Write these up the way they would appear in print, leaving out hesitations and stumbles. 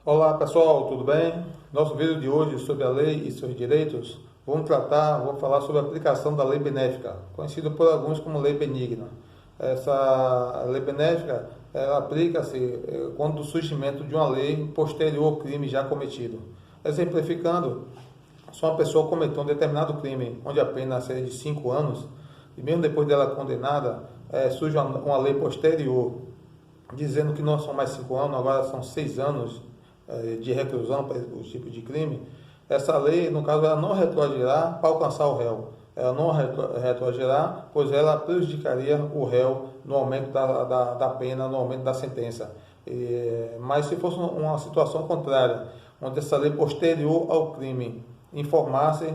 Olá pessoal, tudo bem? Nosso vídeo de hoje sobre a lei e seus direitos, vamos falar sobre a aplicação da lei benéfica, conhecida por alguns como lei benigna. Essa lei benéfica, ela aplica-se quando o surgimento de uma lei posterior ao crime já cometido. Exemplificando, se uma pessoa cometeu um determinado crime onde a pena seria de 5 anos, e mesmo depois dela condenada, surge uma lei posterior dizendo que não são mais 5 anos, agora são 6 anos de reclusão para o tipo de crime, essa lei, no caso, ela não retroagirá para alcançar o réu. Ela não retroagirá, pois ela prejudicaria o réu no aumento da pena, no aumento da sentença. Mas se fosse uma situação contrária, onde essa lei posterior ao crime informasse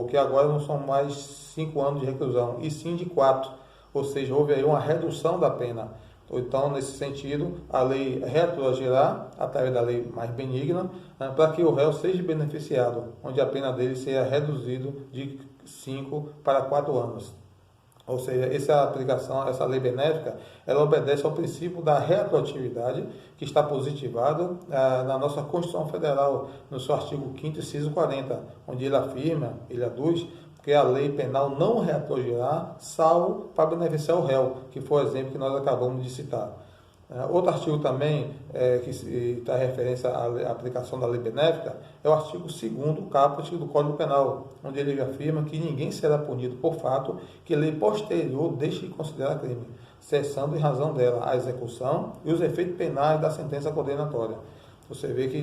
que agora não são mais 5 anos de reclusão, e sim de 4, ou seja, houve aí uma redução da pena. Então, nesse sentido, a lei retroagirá, através da lei mais benigna, para que o réu seja beneficiado, onde a pena dele seja reduzida de 5 para 4 anos. Ou seja, essa aplicação, essa lei benéfica, ela obedece ao princípio da retroatividade, que está positivado na nossa Constituição Federal, no seu artigo 5º, inciso 40, onde ele afirma, ele aduz, que a lei penal não retroagirá, salvo para beneficiar o réu, que foi o exemplo que nós acabamos de citar. Outro artigo também que dá referência à aplicação da lei benéfica é o artigo 2º caput do Código Penal, onde ele afirma que ninguém será punido por fato que lei posterior deixe de considerar crime, cessando em razão dela a execução e os efeitos penais da sentença condenatória. Você vê que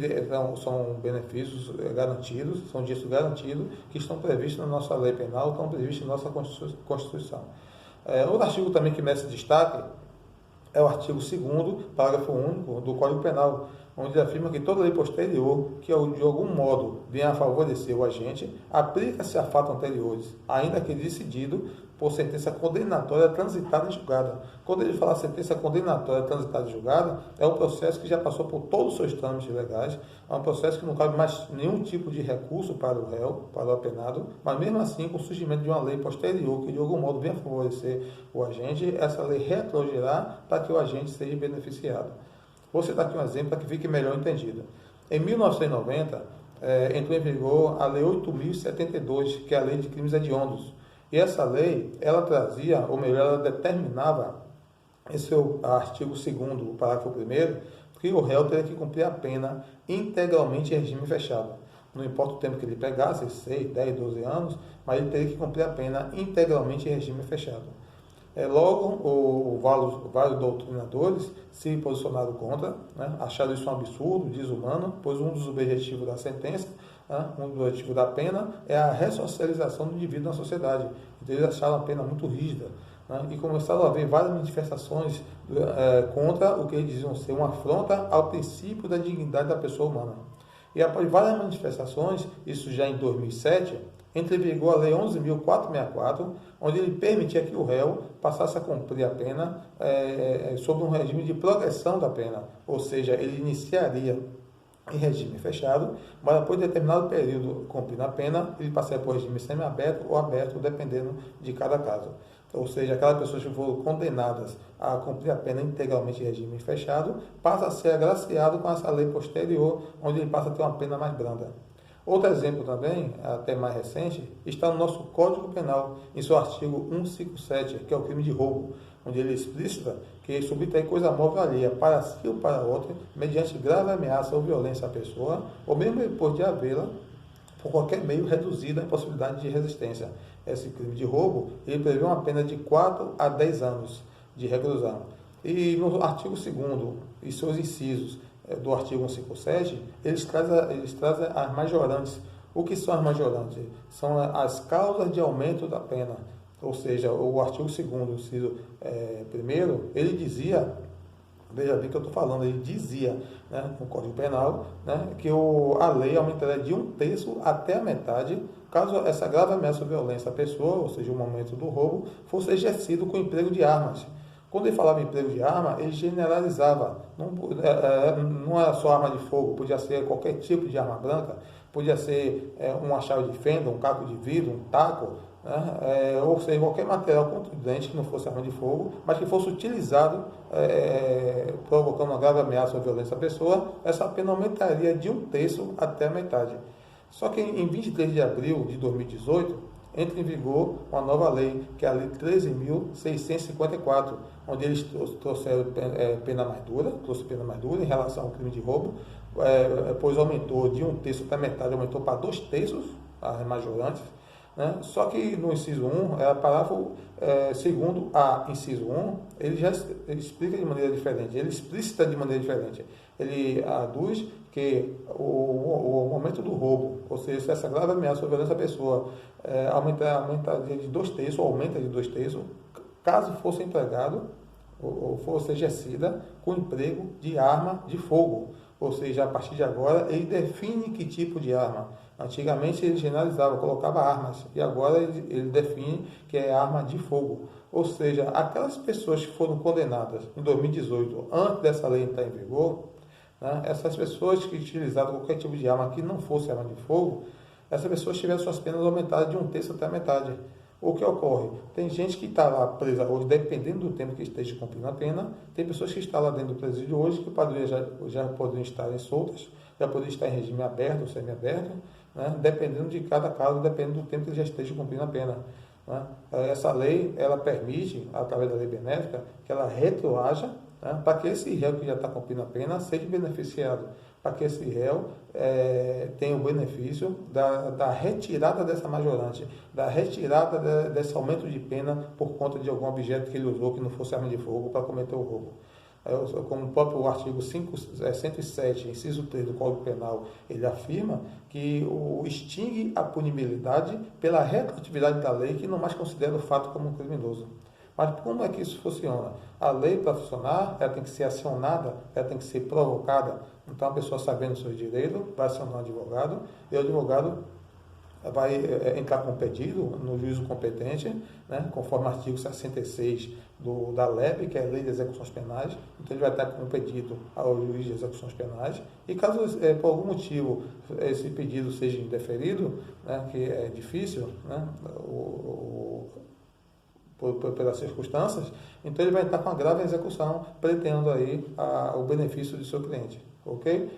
são benefícios garantidos, são direitos garantidos, que estão previstos na nossa lei penal, estão previstos na nossa Constituição. Outro artigo também que merece destaque é o artigo 2º, parágrafo único do Código Penal, onde afirma que toda lei posterior que de algum modo venha a favorecer o agente, aplica-se a fatos anteriores, ainda que decidido por sentença condenatória transitada e julgada. Quando ele fala sentença condenatória transitada e julgada, é um processo que já passou por todos os seus trâmites legais, é um processo que não cabe mais nenhum tipo de recurso para o réu, para o apenado, mas mesmo assim, com o surgimento de uma lei posterior que de algum modo venha favorecer o agente, essa lei retroagirá para que o agente seja beneficiado. Vou citar aqui um exemplo para que fique melhor entendido. Em 1990, entrou em vigor a Lei 8.072, que é a Lei de Crimes Hediondos. E essa lei, ela trazia, ou melhor, ela determinava, esse é o artigo 2º, o parágrafo 1º, que o réu teria que cumprir a pena integralmente em regime fechado. Não importa o tempo que ele pegasse, 6, 10, 12 anos, mas ele teria que cumprir a pena integralmente em regime fechado. Logo, vários doutrinadores se posicionaram contra, acharam isso um absurdo, desumano, pois um dos objetivos da sentença, um dos objetivos da pena é a ressocialização do indivíduo na sociedade. Então, eles acharam a pena muito rígida, e começaram a haver várias manifestações contra o que eles diziam ser uma afronta ao princípio da dignidade da pessoa humana. E após várias manifestações, isso já em 2007, entrou em vigor a Lei 11.464, onde ele permitia que o réu passasse a cumprir a pena sob um regime de progressão da pena, ou seja, ele iniciaria em regime fechado, mas depois de determinado período cumprindo a pena, ele passaria por regime semiaberto ou aberto, dependendo de cada caso. Ou seja, aquelas pessoas que foram condenadas a cumprir a pena integralmente em regime fechado, passa a ser agraciado com essa lei posterior, onde ele passa a ter uma pena mais branda. Outro exemplo também, até mais recente, está no nosso Código Penal, em seu artigo 157, que é o crime de roubo, onde ele explicita que subtrai coisa móvel alheia para si ou para outro, mediante grave ameaça ou violência à pessoa, ou mesmo depois de havê-la, por qualquer meio reduzida a impossibilidade de resistência. Esse crime de roubo, ele prevê uma pena de 4 a 10 anos de reclusão. E no artigo 2º e seus incisos do artigo 157, eles trazem as majorantes. O que são as majorantes? São as causas de aumento da pena. Ou seja, o artigo 2º, inciso 1º, ele dizia, veja bem que eu estou falando, ele dizia, no Código Penal, que a lei aumentaria de 1/3 até a metade, caso essa grave ameaça ou violência à pessoa, ou seja, o momento do roubo, fosse exercido com emprego de armas. Quando ele falava em emprego de arma, ele generalizava. Não era só arma de fogo, podia ser qualquer tipo de arma branca, podia ser uma chave de fenda, um caco de vidro, um taco, né? Ou seja, qualquer material contundente que não fosse arma de fogo, mas que fosse utilizado provocando uma grave ameaça ou violência à pessoa, essa pena aumentaria de 1/3 até a metade. Só que em 23 de abril de 2018, entra em vigor uma nova lei, que é a Lei 13.654, onde eles trouxeram pena mais dura, em relação ao crime de roubo, pois aumentou de 1/3 até metade, aumentou para 2/3 as majorantes, né? Só que no inciso 1, parágrafo 2º A, inciso 1, ele explica de maneira diferente, ele explicita de maneira diferente. Ele aduz que o momento do roubo, ou seja, se essa grave ameaça ou violência à pessoa aumentaria de 2/3, ou aumenta de 2/3, caso fosse empregado ou fosse exercida com emprego de arma de fogo. Ou seja, a partir de agora, ele define que tipo de arma. Antigamente ele generalizava, colocava armas, e agora ele define que é arma de fogo. Ou seja, aquelas pessoas que foram condenadas em 2018, antes dessa lei entrar em vigor, né, essas pessoas que utilizaram qualquer tipo de arma que não fosse arma de fogo, essas pessoas tiveram suas penas aumentadas de 1/3 até a metade. O que ocorre? Tem gente que está lá presa hoje, dependendo do tempo que esteja cumprindo a pena, tem pessoas que estão lá dentro do presídio hoje, que já poderiam estar soltas, já poderiam estar em regime aberto ou semiaberto, né? Dependendo de cada caso, dependendo do tempo que ele já esteja cumprindo a pena. Né? Essa lei, ela permite, através da lei benéfica, que ela retroaja, né, para que esse réu que já está cumprindo a pena seja beneficiado, para que esse réu tenha o benefício da retirada dessa majorante, da retirada desse aumento de pena por conta de algum objeto que ele usou que não fosse arma de fogo para cometer o roubo. Como o próprio artigo 107, inciso 3 do Código Penal, ele afirma que extingue a punibilidade pela retroatividade da lei, que não mais considera o fato como um criminoso. Mas como é que isso funciona? A lei, para funcionar, ela tem que ser acionada, ela tem que ser provocada. Então, a pessoa, sabendo dos seus direitos, vai acionar o advogado, e o advogado vai entrar com um pedido no juízo competente, né, conforme o artigo 66 da LEP, que é a Lei de Execuções Penais. Então, ele vai estar com um pedido ao juiz de execuções penais, e caso, por algum motivo, esse pedido seja indeferido, né, que é difícil, né, pelas circunstâncias, então ele vai entrar com a grave execução, pretendendo aí o benefício do seu cliente, ok?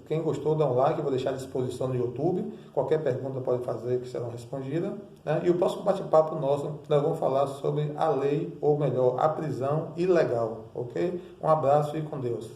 Quem gostou, dá um like, vou deixar à disposição no YouTube, qualquer pergunta pode fazer que serão respondidas, né? E o próximo bate-papo nosso, nós vamos falar sobre a lei, ou melhor, a prisão ilegal, ok? Um abraço e com Deus.